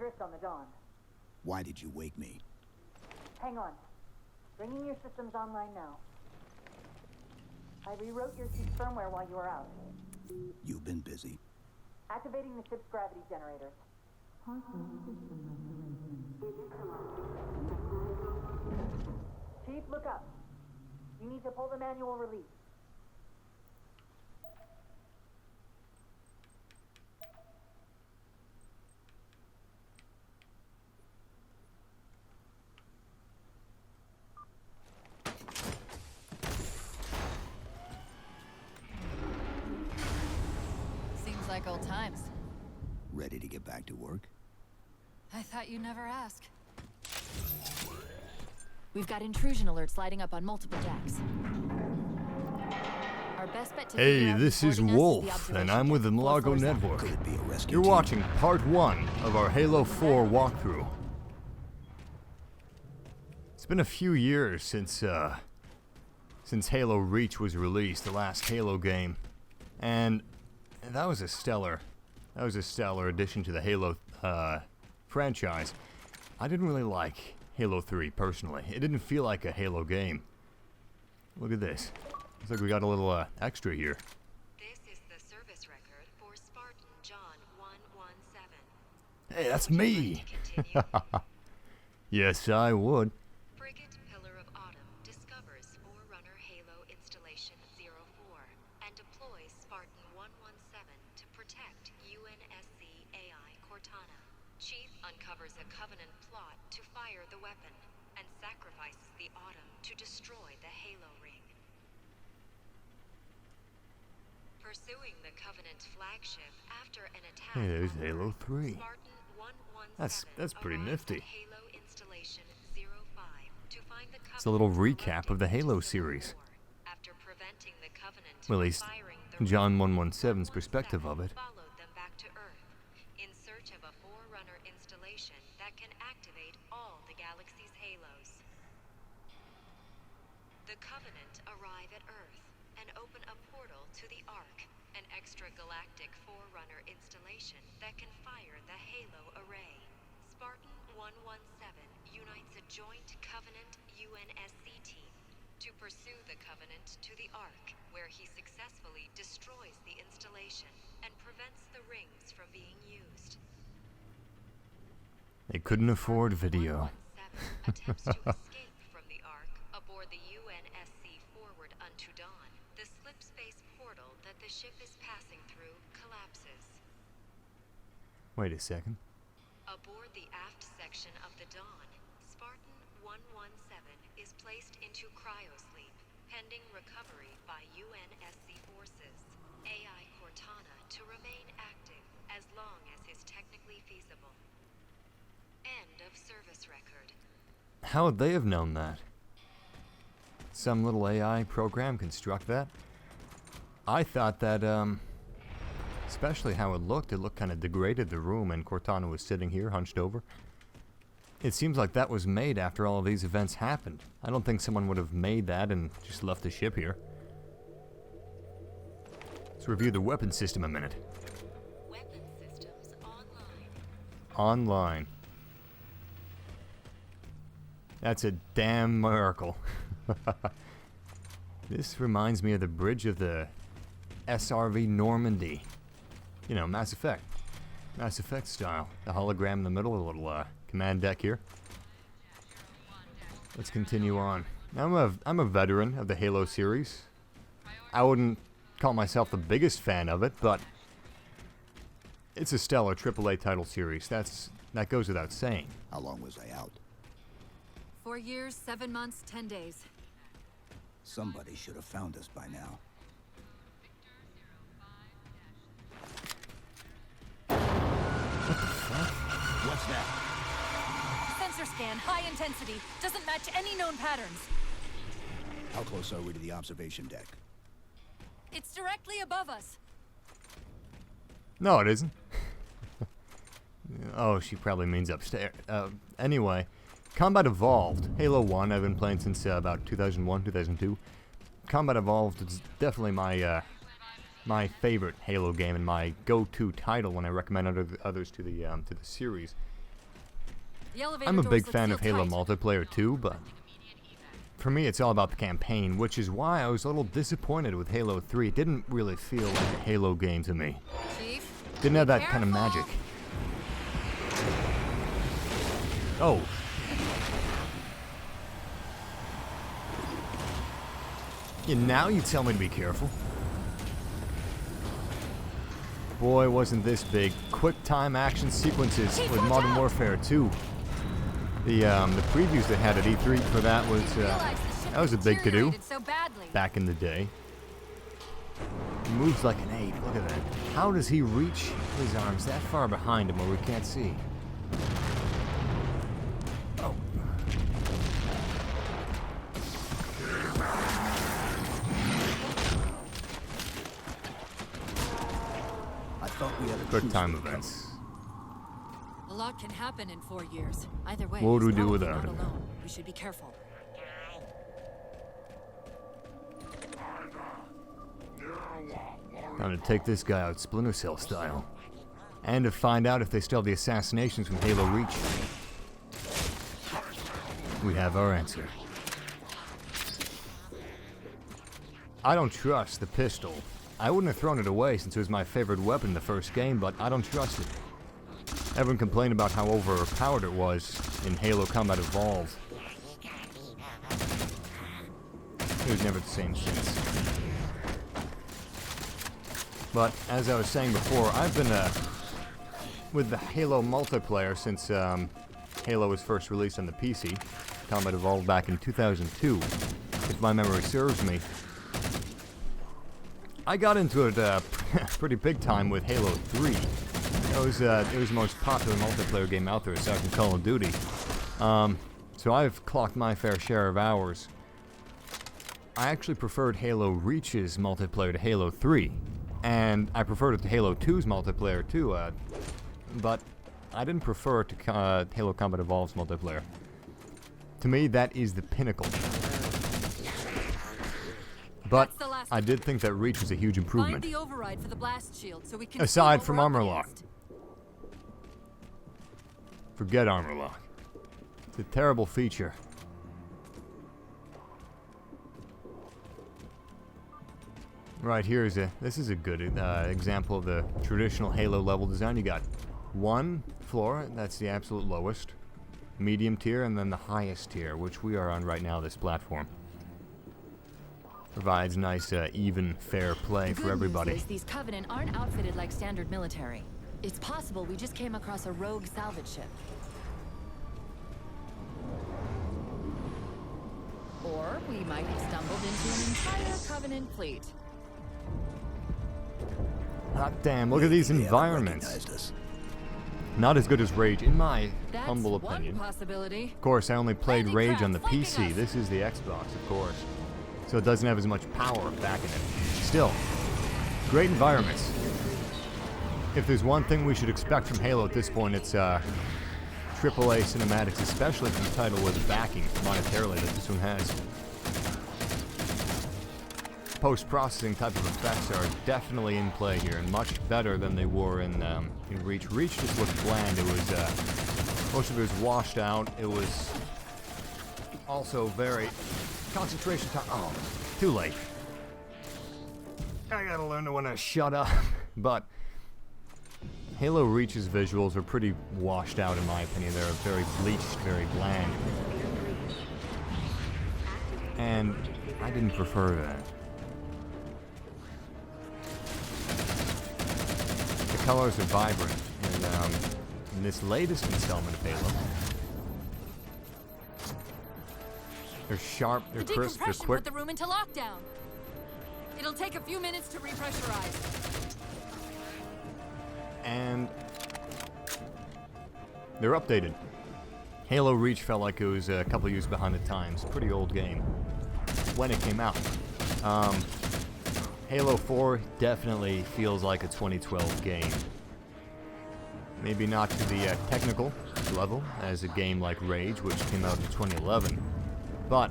drift on the Dawn. Why did you wake me? Hang on. Bringing your systems online now. I rewrote your ship's firmware while you were out. You've been busy. Activating the ship's gravity generators. Chief, look up. You need to pull the manual release. Seems like old times. Ready to get back to work? I thought you'd never ask. We've got intrusion alerts lighting up on multiple jacks. Our best bet to Hey, this is Wolf, and I'm with the Largo Network. Could it be a rescue You're team? watching part 1 of our Halo 4 walkthrough. It's been a few years since Halo Reach was released, the last Halo game, and that was a stellar addition to the Halo franchise. I didn't really like Halo 3 personally. It didn't feel like a Halo game. Look at this. Looks like we got a little extra here. This is the service record for Spartan John 117. Hey, that's me. Yes, I would. Frigate Pillar of Autumn discovers Forerunner Halo Installation 04 and deploys Spartan 117 to protect UNSC AI Cortana. Chief uncovers a Covenant plot to fire the weapon and sacrifices the Autumn to destroy the Halo ring. Pursuing the Covenant flagship after an attack. Hey, there's on Halo Earth, 3. Spartan 117 That's pretty arrives nifty. at Halo Installation 05 to find the It's a little Covenant recap of the Halo collecting series. war. After preventing the Covenant Well, at from least firing the John ring, 117's perspective of it. followed them back to Earth in search of a Forerunner installation that can activate all the galaxy's halos. The Covenant arrive at Earth and open a portal to the Ark, an extragalactic Forerunner installation that can fire the Halo array. Spartan 117 unites a joint Covenant UNSC team to pursue the Covenant to the Ark, where he successfully destroys the installation and prevents the rings from being used. They couldn't afford video. 117 attempts to escape from the Ark aboard the UNSC Forward Unto Dawn. The slip-space portal that the ship is passing through collapses. Wait a second. Aboard the aft section of the Dawn, Spartan 117 is placed into cryosleep, pending recovery by UNSC forces. AI Cortana to remain active as long as is technically feasible. End of service record. How would they have known that? Some little AI program construct that? I thought that, especially how it looked kind of degraded the room, and Cortana was sitting here, hunched over. It seems like that was made after all of these events happened. I don't think someone would have made that and just left the ship here. Let's review the weapon system a minute. Weapon systems online. Online. That's a damn miracle. This reminds me of the bridge of the SRV Normandy. You know, Mass Effect. Mass Effect style. The hologram in the middle, a little command deck here. Let's continue on. I'm a veteran of the Halo series. I wouldn't call myself the biggest fan of it, but it's a stellar AAA title series. That goes without saying. How long was I out? 4 years, 7 months, 10 days. Somebody should have found us by now. What's that? Sensor scan, high intensity. Doesn't match any known patterns. How close are we to the observation deck? It's directly above us. No, it isn't. Oh, she probably means upstairs. Anyway, Combat Evolved. Halo 1, I've been playing since about 2001, 2002. Combat Evolved is definitely my favorite Halo game and my go-to title when I recommend others to the series. The elevator I'm a doors big look fan sealed of Halo tight. multiplayer too, but for me it's all about the campaign, which is why I was a little disappointed with Halo 3. It didn't really feel like a Halo game to me. Chief, Didn't have that be kind of careful. magic. Oh. Yeah, now you tell me to be careful. Boy, wasn't this big. Quick time action sequences Chief, with watch Modern out! Warfare 2. The previews they had at E3 for that was Realize the ship that was a big to-do deteriorated so badly. back in the day. He moves like an ape. Look at that. How does he reach his arms that far behind him where we can't see? Oh. I thought we had a Quick truce time with them. events. A lot can happen in 4 years. Either way, What would we he's do probably without not him? alone. We should be careful. Time to take this guy out Splinter Cell style. And to find out if they still have the assassinations from Halo Reach. We have our answer. I don't trust the pistol. I wouldn't have thrown it away since it was my favorite weapon in the first game, but I don't trust it. Everyone complained about how overpowered it was in Halo Combat Evolved. It was never the same since. But as I was saying before, I've been with the Halo multiplayer since Halo was first released on the PC. Combat Evolved back in 2002, if my memory serves me. I got into it pretty big time with Halo 3. It was the most popular multiplayer game out there, aside from Call of Duty. So I've clocked my fair share of hours. I actually preferred Halo Reach's multiplayer to Halo 3. And I preferred it to Halo 2's multiplayer too, but I didn't prefer it to Halo Combat Evolved's multiplayer. To me, that is the pinnacle. But That's the last I did think that Reach was a huge Find improvement. the override for the blast shield so we can Aside see what from we're up armor lock. against. Forget armor lock. It's a terrible feature. Right, this is a good example of the traditional Halo level design. You got one floor, that's the absolute lowest, medium tier, and then the highest tier, which we are on right now, this platform. Provides nice, even, fair play for everybody. Good news is these Covenant aren't outfitted like standard military. It's possible we just came across a rogue salvage ship. Or we might have stumbled into an entire Covenant fleet. Hot damn, look at these They haven't environments. recognized us. Not as good as Rage, in my That's humble one opinion. possibility. Of course, I only played Landing Rage craft on the flanking PC. us. This is the Xbox, of course. So it doesn't have as much power back in it. Still, great environments. If there's one thing we should expect from Halo at this point, it's AAA cinematics, especially from the title with the backing monetarily that this one has. Post-processing type of effects are definitely in play here, and much better than they were in Reach. Reach just looked bland. It was most of it was washed out. It was also very concentration time. Oh, too late. I gotta learn to when to shut up. But Halo Reach's visuals are pretty washed out in my opinion. They're very bleached, very bland, and I didn't prefer that. The colors are vibrant, and in this latest installment of Halo, they're sharp, they're The crisp, they're decompression quick. put the room into lockdown. It'll take a few minutes to repressurize. And they're updated. Halo Reach felt like it was a couple years behind the times. Pretty old game when it came out. Halo 4 definitely feels like a 2012 game. Maybe not to the technical level as a game like Rage, which came out in 2011, but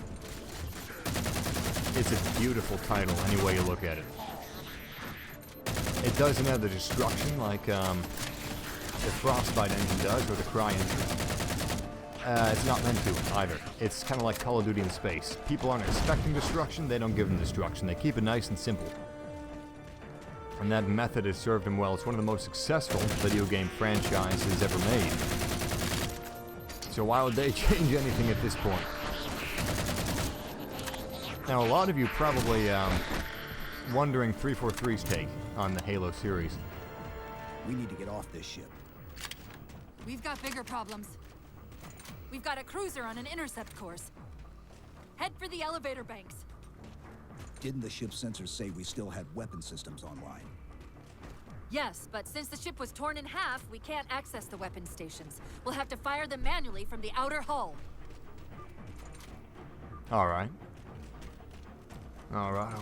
it's a beautiful title any way you look at it. It doesn't have the destruction like the Frostbite engine does, or the Cry engine. it's not meant to either. It's kind of like Call of Duty in space. People aren't expecting destruction, they don't give them destruction. They keep it nice and simple. And that method has served them well. It's one of the most successful video game franchises ever made. So why would they change anything at this point? Now, a lot of you probably wondering 343's take on the Halo series. We need to get off this ship. We've got bigger problems. We've got a cruiser on an intercept course. Head for the elevator banks. Didn't the ship's sensors say we still had weapon systems online? Yes, but since the ship was torn in half, we can't access the weapon stations. We'll have to fire them manually from the outer hull. Alright. Alright.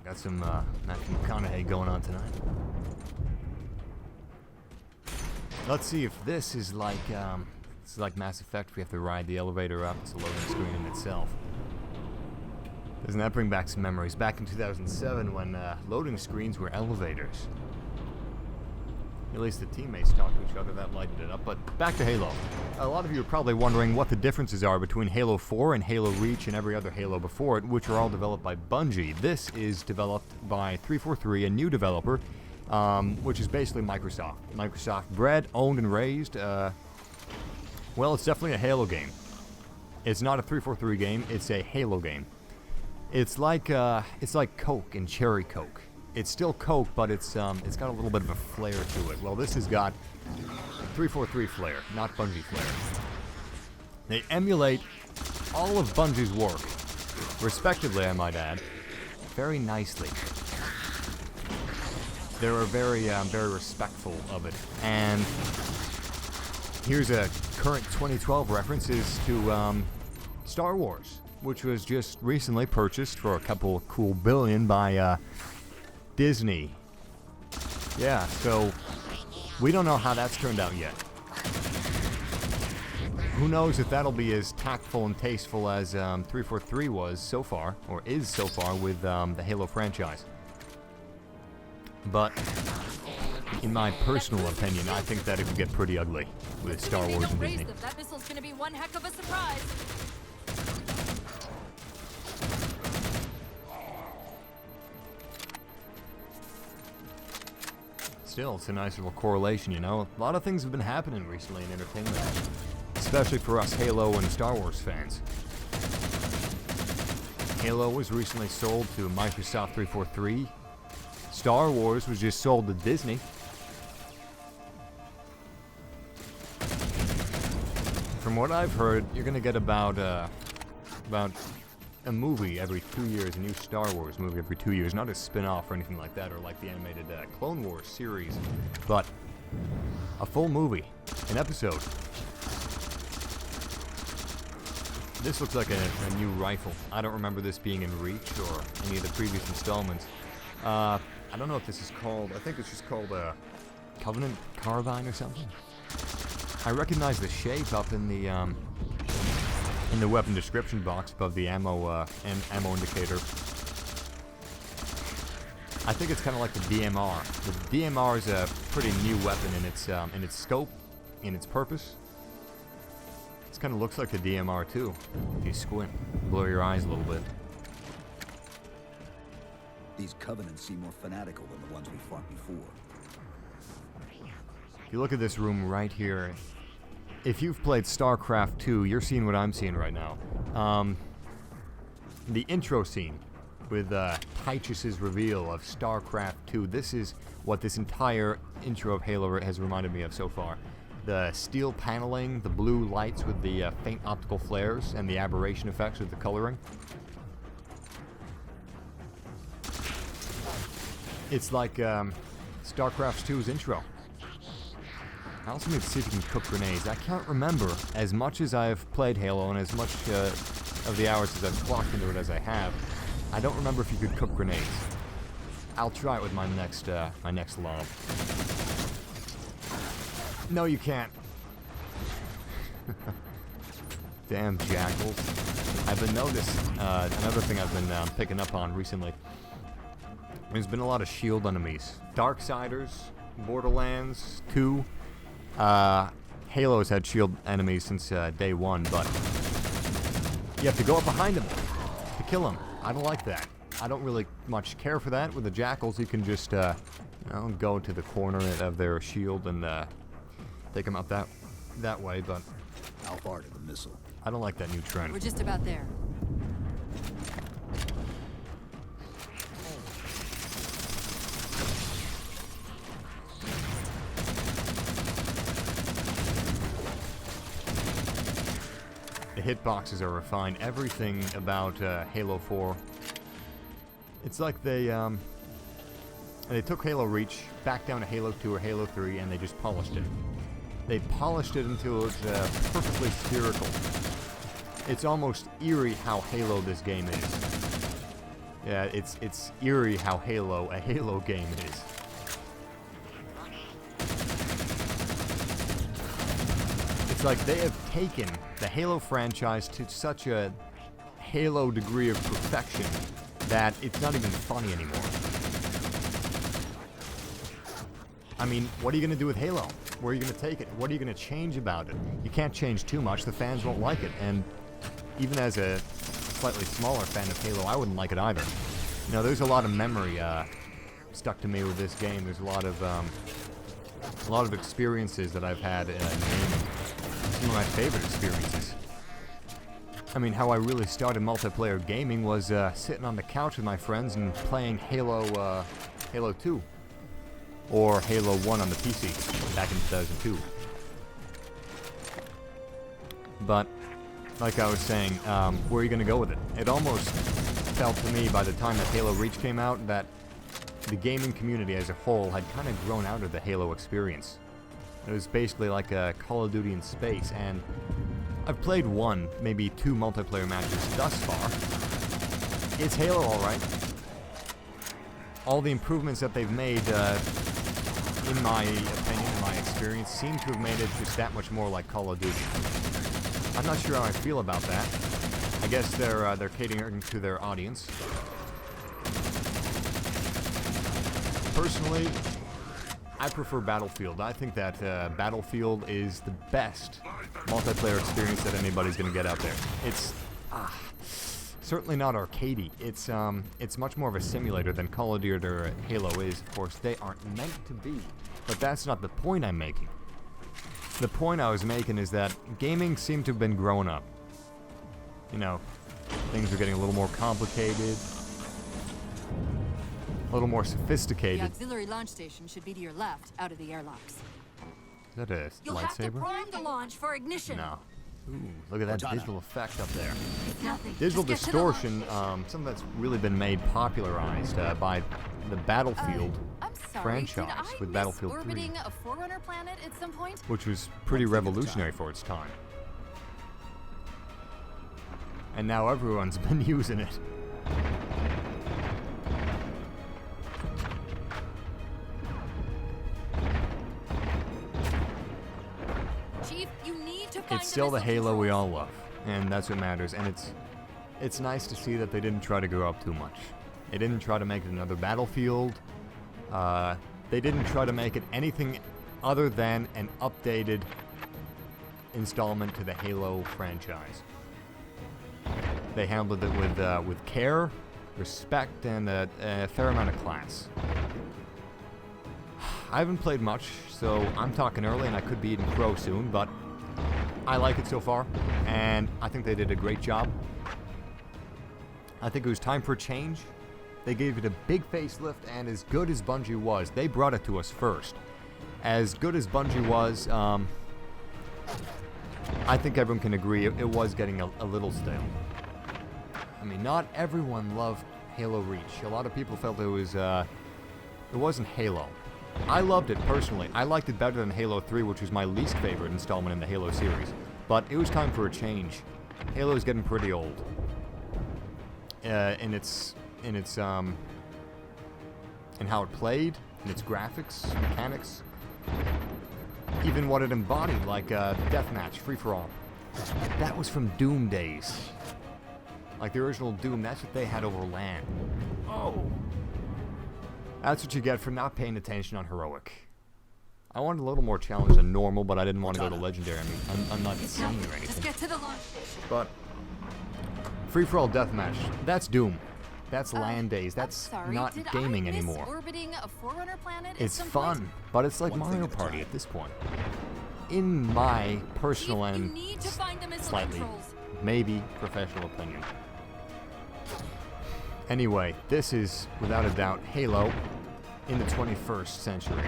Got some Matthew McConaughey going on tonight. Let's see if this is like, it's like Mass Effect. We have to ride the elevator up. It's a loading screen in itself. Doesn't that bring back some memories? Back in 2007 when loading screens were elevators. At least the teammates talked to each other, that lightened it up. But back to Halo. A lot of you are probably wondering what the differences are between Halo 4 and Halo Reach and every other Halo before it, which are all developed by Bungie. This is developed by 343, a new developer, which is basically Microsoft. Microsoft bred, owned, and raised. Well, it's definitely a Halo game. It's not a 343 game, it's a Halo game. It's like Coke and Cherry Coke. It's still Coke, but it's got a little bit of a flair to it. Well, this has got 343 flair, not Bungie flair. They emulate all of Bungie's work, respectively, I might add, very nicely. They were very respectful of it. And here's a current 2012 references to Star Wars, which was just recently purchased for a couple cool billion by Disney. Yeah, so we don't know how that's turned out yet. Who knows if that'll be as tactful and tasteful as 343 was so far, or is so far, with the Halo franchise. But in my personal opinion, I think that it could get pretty ugly with Star Wars and Disney. That missile's gonna be one heck of a surprise. Still, it's a nice little correlation, you know. A lot of things have been happening recently in entertainment, especially for us Halo and Star Wars fans. Halo was recently sold to Microsoft 343. Star Wars was just sold to Disney. From what I've heard, you're gonna get about a movie every 2 years, a new Star Wars movie every 2 years, not a spin-off or anything like that, or like the animated Clone Wars series, but a full movie, an episode. This looks like a new rifle. I don't remember this being in Reach or any of the previous installments. I don't know if this is called, I think it's just called Covenant Carbine or something. I recognize the shape up in the weapon description box above the ammo indicator. I think it's kind of like the DMR. The DMR is a pretty new weapon in its scope, in its purpose. It kind of looks like the DMR too, if you squint, blow your eyes a little bit. These Covenants seem more fanatical than the ones we fought before. If you look at this room right here, if you've played StarCraft 2, you're seeing what I'm seeing right now. The intro scene with Tychus's reveal of StarCraft 2. This is what this entire intro of Halo has reminded me of so far. The steel paneling, the blue lights with the faint optical flares, and the aberration effects with the coloring. It's like StarCraft 2's intro. I also need to see if you can cook grenades. I can't remember, as much as I've played Halo and as much of the hours as I've clocked into it as I have, I don't remember if you could cook grenades. I'll try it with my next lob. No, you can't. Damn jackals. I've been noticing, another thing I've been picking up on recently. There's been a lot of shield enemies. Darksiders, Borderlands 2, Halo's had shield enemies since day one, but you have to go up behind them to kill them. I don't like that. I don't really much care for that. With the jackals, you can just, you know, go to the corner of their shield and take them out that way, but How far to the missile? I don't like that new trend. We're just about there. The hitboxes are refined. Everything about Halo 4. It's like they took Halo Reach back down to Halo 2 or Halo 3 and they just polished it. They polished it until it's perfectly spherical. It's almost eerie how Halo this game is. Yeah, it's eerie how a Halo game is. It's like they have taken the Halo franchise to such a Halo degree of perfection that it's not even funny anymore. I mean, what are you going to do with Halo? Where are you going to take it? What are you going to change about it? You can't change too much. The fans won't like it. And even as a slightly smaller fan of Halo, I wouldn't like it either. You know, there's a lot of memory stuck to me with this game. There's a lot of experiences that I've had in gaming. Some of my favorite experiences. I mean, how I really started multiplayer gaming was sitting on the couch with my friends and playing Halo 2. Or Halo 1 on the PC back in 2002. But, like I was saying, where are you going to go with it? It almost felt to me by the time that Halo Reach came out that the gaming community as a whole had kind of grown out of the Halo experience. It was basically like a Call of Duty in space, and I've played one, maybe two multiplayer matches thus far. It's Halo alright. All the improvements that they've made, in my opinion, in my experience, seem to have made it just that much more like Call of Duty. I'm not sure how I feel about that. I guess they're catering to their audience. Personally, I prefer Battlefield. I think that Battlefield is the best multiplayer experience that anybody's going to get out there. It's certainly not arcadey. It's much more of a simulator than Call of Duty or Halo is. Of course, they aren't meant to be. But that's not the point I'm making. The point I was making is that gaming seemed to have been growing up. You know, things are getting a little more complicated, a little more sophisticated. The auxiliary launch station should be to your left, out of the airlocks. Is that a You'll have to lightsaber? prime the launch for ignition. No. Ooh, look at that Cortana. visual effect up there. It's nothing. Digital Just get to the launch. distortion, something that's really been made popularized by the Battlefield I'm sorry, franchise did I with miss Battlefield 3, orbiting a Forerunner planet at some point? which was pretty revolutionary for its time. And now everyone's been using it. Chief, you need to find It's still the missile Halo we controls. all love, and that's what matters. And it's nice to see that they didn't try to grow up too much. They didn't try to make it another Battlefield. They didn't try to make it anything other than an updated installment to the Halo franchise. They handled it with care, respect, and a fair amount of class. I haven't played much, so I'm talking early and I could be eating crow soon, but I like it so far, and I think they did a great job. I think it was time for a change. They gave it a big facelift, and as good as Bungie was, they brought it to us first. As good as Bungie was, I think everyone can agree it was getting a little stale. I mean, not everyone loved Halo Reach. A lot of people felt it wasn't Halo. I loved it personally. I liked it better than Halo 3, which was my least favorite installment in the Halo series. But it was time for a change. Halo is getting pretty old. In how it played, in its graphics, mechanics, even what it embodied, like deathmatch, free-for-all. That was from Doom days. Like the original Doom, that's what they had over LAN. Oh! That's what you get for not paying attention on Heroic. I wanted a little more challenge than normal, but I didn't want to go to legendary. I mean, I'm not insane or Just anything. get to the launch station. But free-for-all deathmatch, that's Doom. That's land days. That's I'm sorry, not did gaming I miss anymore. orbiting a Forerunner planet at It's some fun, point? but it's like One thing Mario at a Party time. at this point. In my personal You and need to find the missile slightly, controls. maybe professional opinion. Anyway, this is, without a doubt, Halo in the 21st century.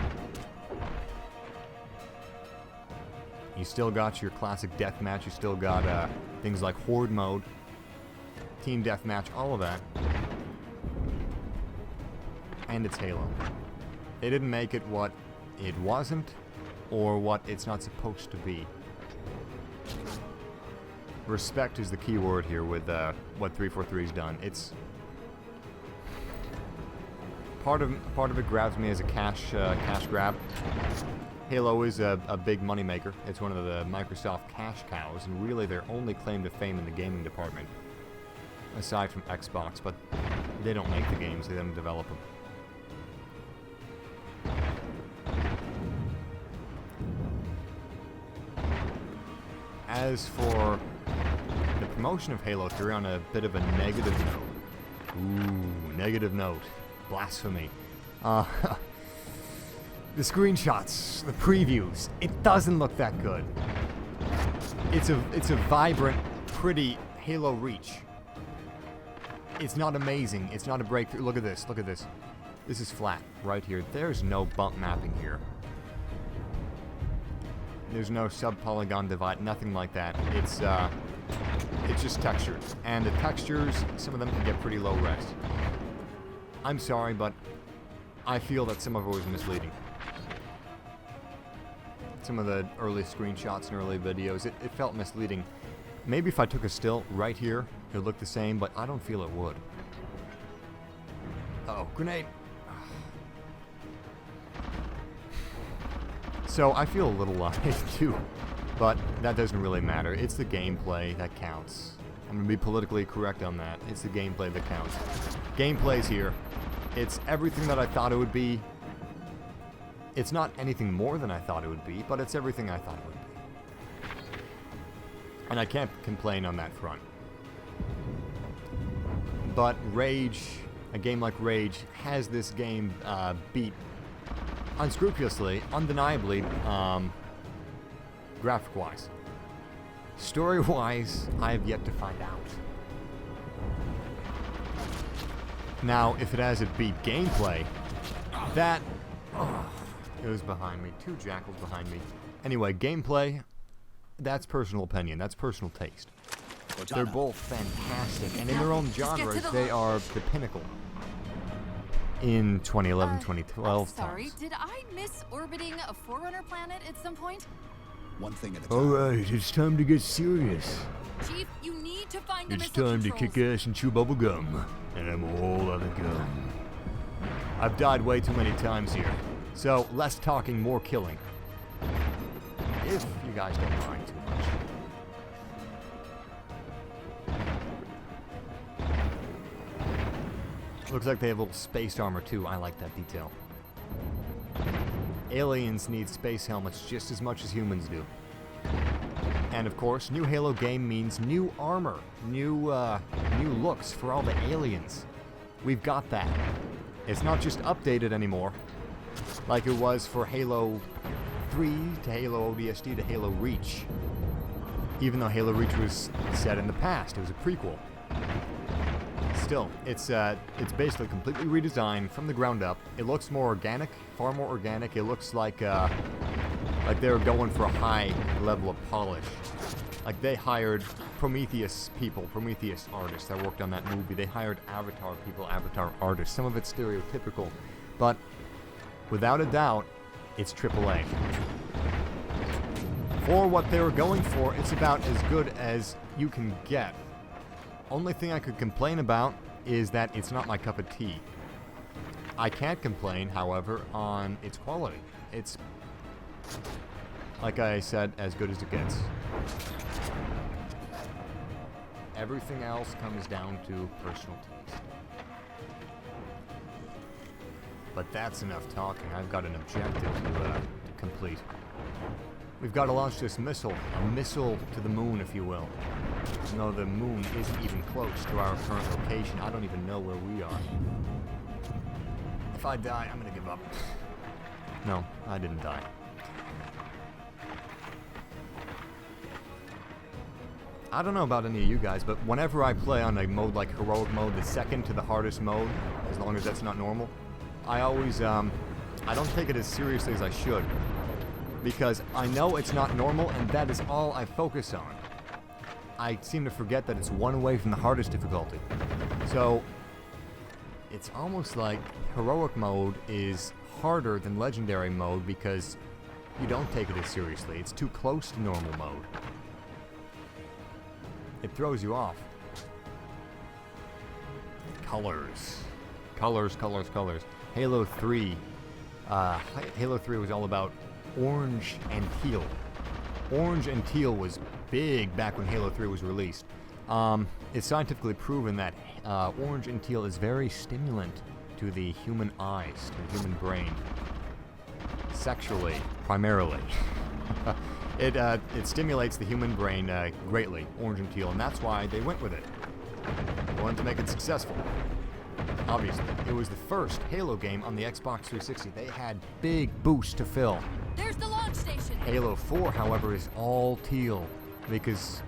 You still got your classic deathmatch, you still got things like Horde mode, Team Deathmatch, all of that. And it's Halo. They didn't make it what it wasn't, or what it's not supposed to be. Respect is the key word here with what 343's done. It's part of it grabs me as a cash grab. Halo is a big moneymaker. It's one of the Microsoft cash cows, and really their only claim to fame in the gaming department, aside from Xbox. But they don't make the games; they don't develop them. As for the promotion of Halo 3 on a bit of a negative note. Ooh, negative note. Blasphemy. The screenshots, the previews, it doesn't look that good. It's a vibrant, pretty Halo Reach. It's not amazing. It's not a breakthrough. Look at this. Look at this. This is flat right here. There's no bump mapping here. There's no sub-polygon divide, nothing like that. It's just textures. And the textures, some of them can get pretty low res. I'm sorry, but I feel that some of it was misleading. Some of the early screenshots and early videos, it felt misleading. Maybe if I took a still right here, it would look the same, but I don't feel it would. Uh-oh, grenade! So I feel a little light too, but that doesn't really matter. It's the gameplay that counts. I'm gonna be politically correct on that. It's the gameplay that counts. Gameplay's here. It's everything that I thought it would be. It's not anything more than I thought it would be, but it's everything I thought it would be. And I can't complain on that front. But Rage, a game like Rage, has this game beat unscrupulously, undeniably, graphic-wise. Story-wise, I have yet to find out. Now, if it has it beat gameplay, that... Oh, it was behind me. Two jackals behind me. Anyway, gameplay, that's personal opinion. That's personal taste. They're both fantastic, and in their own genres, they are the pinnacle. In 2011, 2012 Sorry, times. did I miss orbiting a Forerunner planet at some point? One thing at a time. Alright, it's time to get serious. Chief, you need to find the It's missile time to controls. kick ass and chew bubble gum. And I'm all out of gum. I've died way too many times here. So, less talking, more killing. If you guys don't mind too much. Looks like they have a little space armor too. I like that detail. Aliens need space helmets just as much as humans do. And of course, new Halo game means new armor, new looks for all the aliens. We've got that. It's not just updated anymore, like it was for Halo 3 to Halo ODST to Halo Reach. Even though Halo Reach was set in the past, it was a prequel. Still, it's basically completely redesigned from the ground up. It looks more organic, far more organic. It looks like they were going for a high level of polish. Like they hired Prometheus people, Prometheus artists that worked on that movie. They hired Avatar people, Avatar artists. Some of it's stereotypical, but without a doubt, it's AAA. For what they were going for, it's about as good as you can get. Only thing I could complain about is that it's not my cup of tea. I can't complain, however, on its quality. It's, like I said, as good as it gets. Everything else comes down to personal taste. But that's enough talking. I've got an objective to complete. We've got to launch this missile, a missile to the moon, if you will. No, the moon isn't even close to our current location. I don't even know where we are. If I die, I'm gonna give up. No, I didn't die. I don't know about any of you guys, but whenever I play on a mode like heroic mode, the second to the hardest mode, as long as that's not normal, I always, I don't take it as seriously as I should. Because I know it's not normal, and that is all I focus on. I seem to forget that it's one away from the hardest difficulty. So, it's almost like heroic mode is harder than legendary mode because you don't take it as seriously. It's too close to normal mode. It throws you off. Colors. Colors, colors, colors. Halo 3. Halo 3 was all about orange and teal. Orange and teal was big back when Halo 3 was released. It's scientifically proven that orange and teal is very stimulant to the human eyes, to the human brain. Sexually, primarily. It stimulates the human brain greatly, orange and teal, and that's why they went with it. They wanted to make it successful. Obviously, it was the first Halo game on the Xbox 360. They had big boosts to fill. There's the launch station. Halo 4, however, is all teal because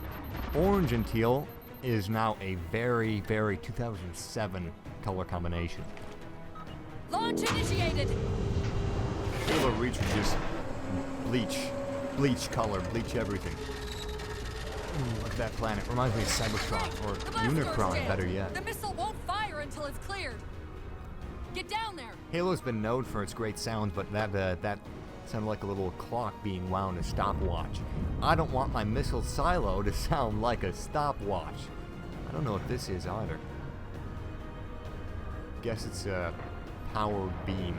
orange and teal is now a very, very 2007 color combination. Launch initiated. Halo Reach was just bleach color, bleach everything. Ooh, look at that planet. Reminds me of Cybertron or The blast door's Unicron, jammed. better yet. The missile won't fire until it's cleared. Get down there. Halo's been known for its great sound, but that sounded like a little clock being wound, a stopwatch. I don't want my missile silo to sound like a stopwatch. I don't know what this is either. Guess it's a power beam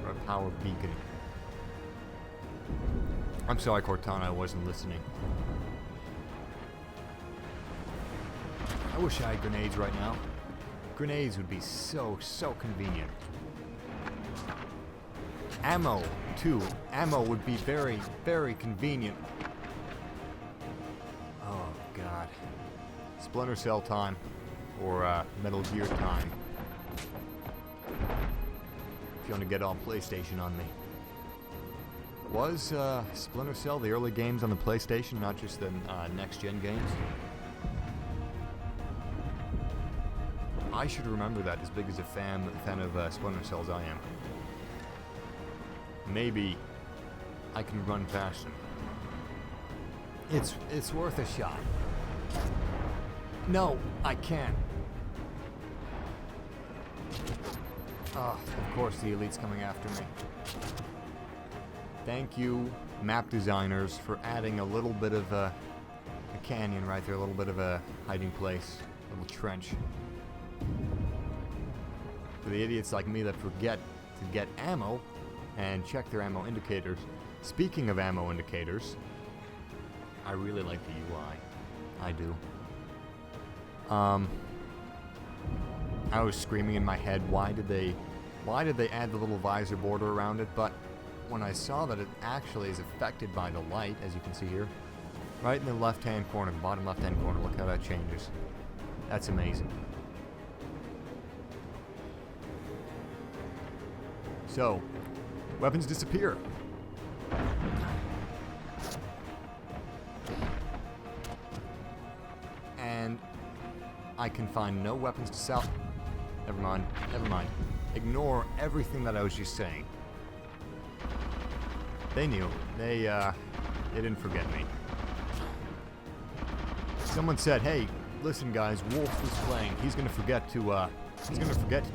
or a power beacon. I'm sorry, Cortana, I wasn't listening. I wish I had grenades right now. Grenades would be so convenient. Ammo, too. Ammo would be very, very convenient. Oh, God. Splinter Cell time. Or, Metal Gear time. If you want to get on PlayStation on me. Was, Splinter Cell the early games on the PlayStation, not just the, next-gen games? I should remember that, as big as a fan of Splinter Cell as I am. Maybe I can run past him. It's worth a shot. No, I can't. Oh, of course the elite's coming after me. Thank you, map designers, for adding a little bit of a canyon right there, a little bit of a hiding place, a little trench. For the idiots like me that forget to get ammo and check their ammo indicators. Speaking of ammo indicators, I really like the UI. I do. I was screaming in my head, why did they add the little visor border around it? But when I saw that it actually is affected by the light, as you can see here, right in the left-hand corner, the bottom left-hand corner, look how that changes. That's amazing. So, weapons disappear. And I can find no weapons to sell. Never mind. Ignore everything that I was just saying. They knew. They didn't forget me. Someone said, hey, listen guys, Wolf was playing. He's gonna forget to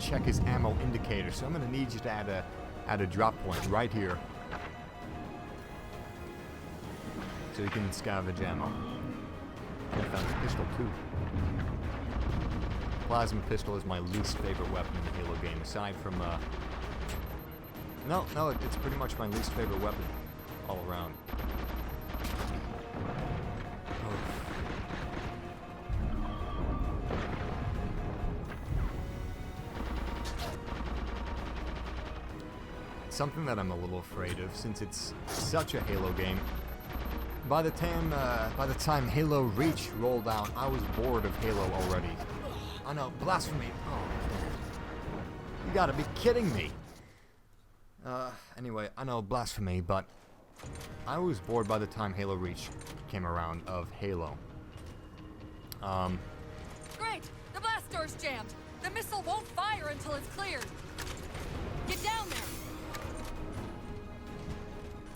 check his ammo indicator, so I'm gonna need you to add a drop point right here. So you can scavenge ammo. I found a pistol too. Plasma pistol is my least favorite weapon in the Halo game, aside from no, it's pretty much my least favorite weapon all around. something that I'm a little afraid of, since it's such a Halo game. By the time Halo Reach rolled out, I was bored of Halo already. I know, blasphemy. Oh, you gotta be kidding me. Anyway, I know, blasphemy, but I was bored by the time Halo Reach came around of Halo. Great! The blast door's jammed! The missile won't fire until it's cleared! Get down there!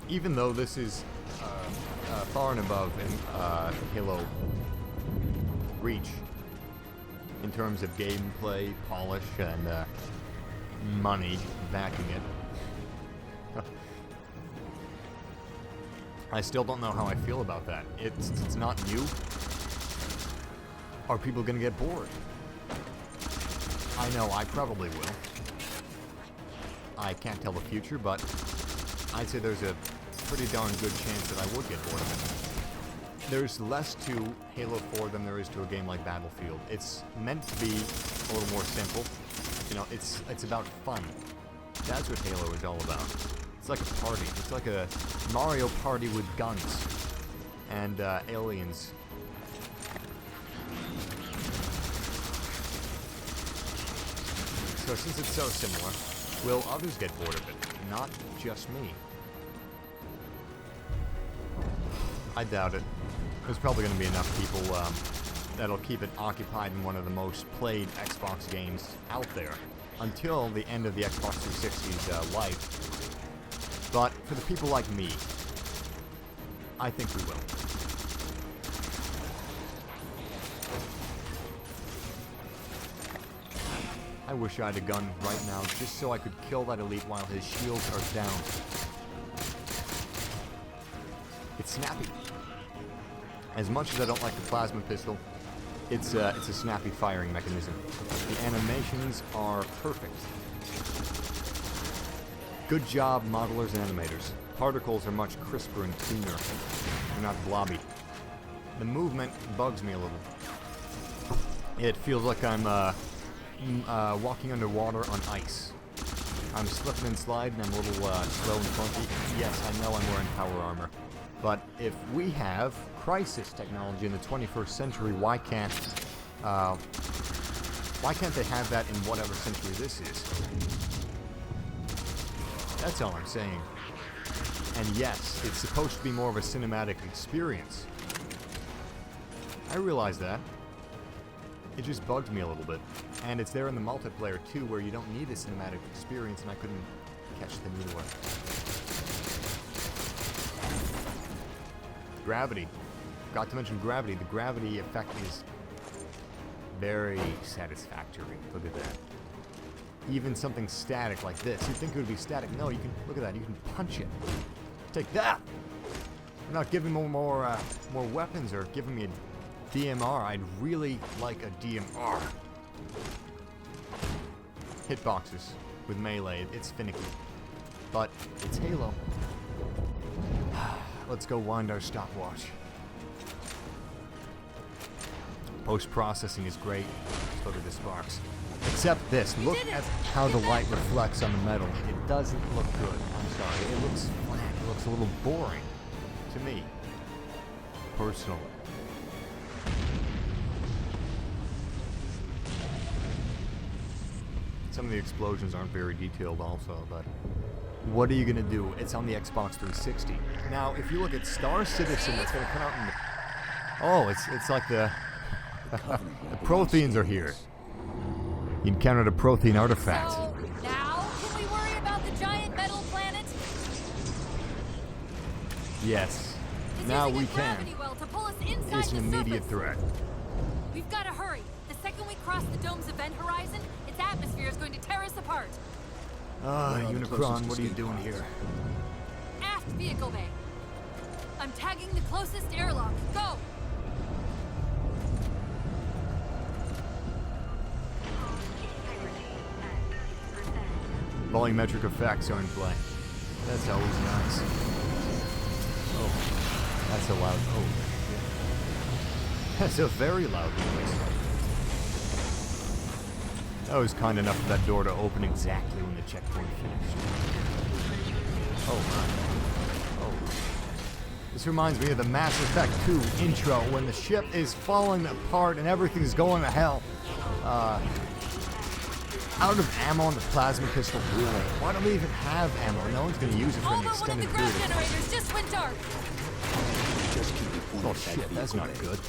Even though this is far and above in Halo Reach in terms of gameplay, polish, and money backing it, I still don't know how I feel about that. It's not new. Are people gonna get bored? I know I probably will. I can't tell the future, but I'd say there's a pretty darn good chance that I would get bored of it. There's less to Halo 4 than there is to a game like Battlefield. It's meant to be a little more simple. You know, it's about fun. That's what Halo is all about. It's like a party. It's like a Mario Party with guns and aliens. So since it's so similar, will others get bored of it? Not just me. I doubt it. There's probably going to be enough people that'll keep it occupied in one of the most played Xbox games out there until the end of the Xbox 360's life. But for the people like me, I think we will. I wish I had a gun right now just so I could kill that elite while his shields are down. It's snappy. As much as I don't like the plasma pistol, it's a snappy firing mechanism. The animations are perfect. Good job, modelers and animators. Particles are much crisper and cleaner. They're not blobby. The movement bugs me a little. It feels like I'm walking underwater on ice. I'm slipping and sliding, I'm a little slow and funky. Yes, I know I'm wearing power armor. But if we have crisis technology in the 21st century, why can't they have that in whatever century this is? That's all I'm saying. And yes, it's supposed to be more of a cinematic experience. I realize that. It just bugs me a little bit. And it's there in the multiplayer too, where you don't need a cinematic experience, and I couldn't catch the needle. Gravity. Forgot to mention gravity. The gravity effect is very satisfactory. Look at that. Even something static like this. You'd think it would be static. No, you can, look at that. You can punch it. Take that! You're not giving me more weapons or giving me a DMR. I'd really like a DMR. Hitboxes with melee. It's finicky. But it's Halo. Let's go wind our stopwatch. Post-processing is great. Just look at the sparks. Except this. Look at how the light reflects on the metal. It doesn't look good. I'm sorry. It looks flat. It looks a little boring to me. Personally. Some of the explosions aren't very detailed also, but what are you going to do? It's on the Xbox 360. Now, if you look at Star Citizen, that's going to come out in the... Oh, it's like the Protheans are here. You encountered a Prothean artifact. So, now can we worry about the giant metal planet? Yes. It's Now using we a can. gravity well to pull us inside It's an the immediate surface. threat. We've got to hurry. The second we cross the dome's event horizon, its atmosphere is going to tear us apart. Ah, Where are the Unicron, closest what are you escape doing pods? here? Aft vehicle bay. I'm tagging the closest airlock. Go! Volumetric effects are in play. That's always nice. Oh, that's a loud... Oh, that's a very loud noise. That was kind enough of that door to open exactly when the checkpoint finished. Oh. This reminds me of the Mass Effect 2 intro when the ship is falling apart and everything's going to hell. Out of ammo on the plasma pistol, really? Why don't we even have ammo? No one's going to use it for All an but one of extended the period ground of time. generators just went dark. Just keep your point Oh at that shit, that's vehicle not bay. good.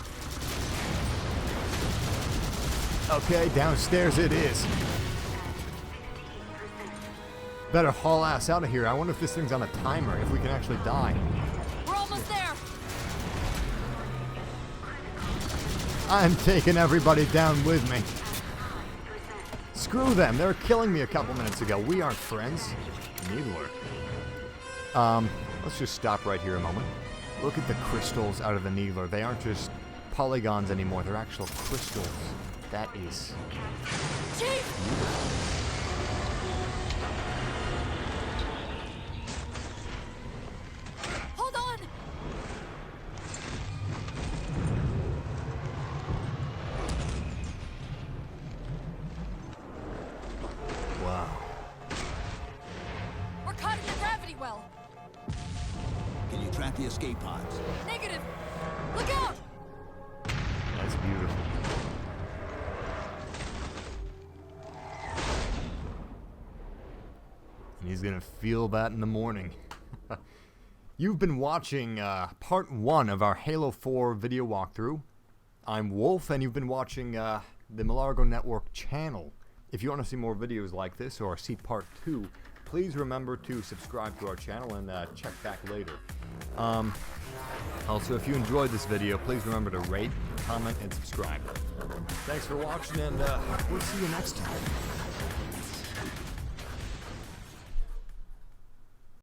Okay, downstairs it is. Better haul ass out of here. I wonder if this thing's on a timer, if we can actually die. We're almost there. I'm taking everybody down with me. Screw them. They were killing me a couple minutes ago. We aren't friends. Neither. Let's just stop right here a moment. Look at the crystals out of the needler. They aren't just polygons anymore. They're actual crystals. That is... Chief! Hold on! Wow. We're caught in the gravity well. Can you track the escape pods? Negative. Look out! That's beautiful. And he's gonna feel that in the morning. You've been watching part 1 of our Halo 4 video walkthrough. I'm Wolf, and you've been watching the Millargo Network channel. If you want to see more videos like this or see part 2, please remember to subscribe to our channel and check back later. Also, if you enjoyed this video, please remember to rate, comment, and subscribe. Thanks for watching, and we'll see you next time.